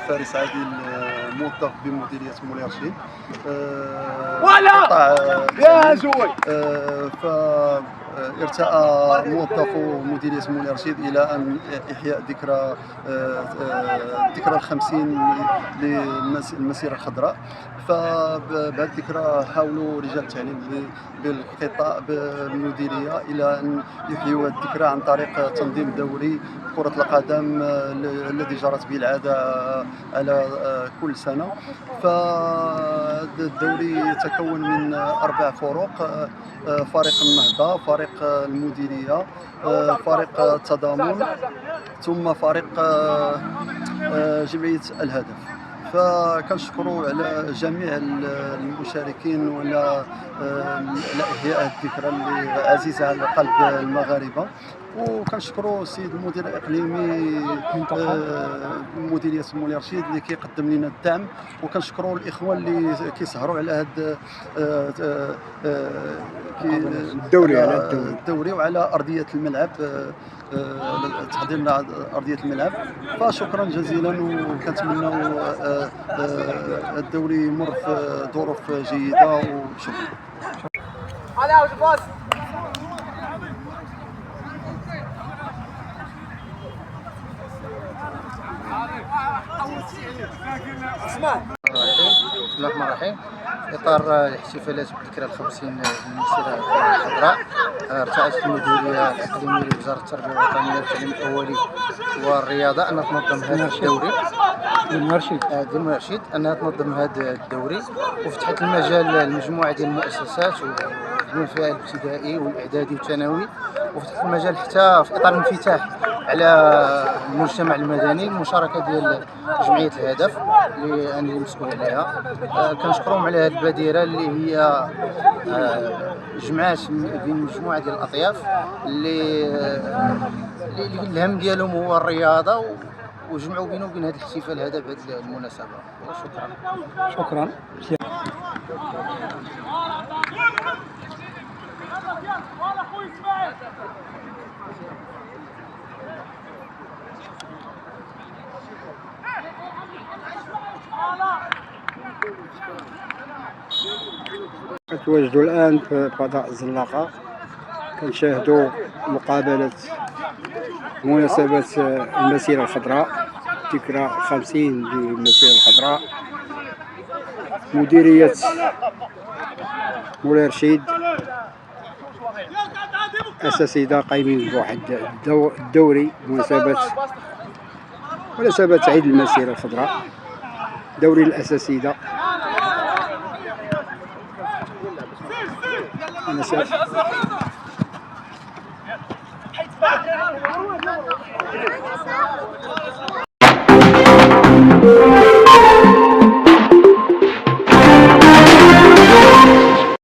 فارس عادل موظف بمديرية مولاي رشيد. قطاع فارتأى موظف مديرية مولاي رشيد إلى أن إحياء ذكرى الخمسين للمسيرة الخضراء. فبهذه الذكرى حاولوا رجال التعليم بالقطاع بالمديرية إلى أن يحيوا الذكرى عن طريق تنظيم دوري كرة القدم الذي جرت به العادة على كل سنة. فالدوري يتكون من 4 فروق: فريق النهضة، فريق المديرية، فريق التضامن، ثم فريق جمعية الهدف. فكنشكروا على جميع المشاركين وعلى إحياء الذكرى اللي عزيزة على قلب المغاربة. وكنشكروا السيد المدير الاقليمي مديريه مولاي رشيد اللي كيقدم لنا الدعم، وكنشكروا الاخوه اللي كيسهروا على هذا الدوري وعلى ارضيه الملعب، تحضيرنا ارضيه الملعب. فشكرا جزيلا، وكنتمنوا الدوري يمر في ظروف جيده، وشكرا. بسم الله الرحمن الرحيم. في اطار الاحتفالات بالذكرى ال50 للمسيره الخضراء، ارتأت المديريه الاقليميه لوزاره التربيه الوطنيه والتعليم الاولي والرياضه انها تنظم هذا الدوري ديال مولاي رشيد، انها تنظم هذا الدوري، وفتحت المجال لمجموعه ديال المؤسسات ومن فيها الابتدائي والاعدادي والثانوي، وفتحت المجال حتى في اطار الانفتاح على المجتمع المدني، المشاركه ديال جمعيه الهدف اللي مسؤول عليها. كنشكرهم على هذه البادره اللي هي جمعات بين مجموعه ديال الاطياف اللي الهم ديالهم هو الرياضه، وجمعوا بينه وبين هذا الاحتفال هذا بهذه المناسبه. شكرا. كنتواجدوا الآن في فضاء الزلاقة، كنشاهدوا مقابلة مناسبة المسيرة الخضراء، ذكرى 50 للمسيرة الخضراء. مديرية مولاي رشيد أساتذة قايمين بواحد الدوري مناسبة عيد المسيرة الخضراء، دوري الأساتذة. أنا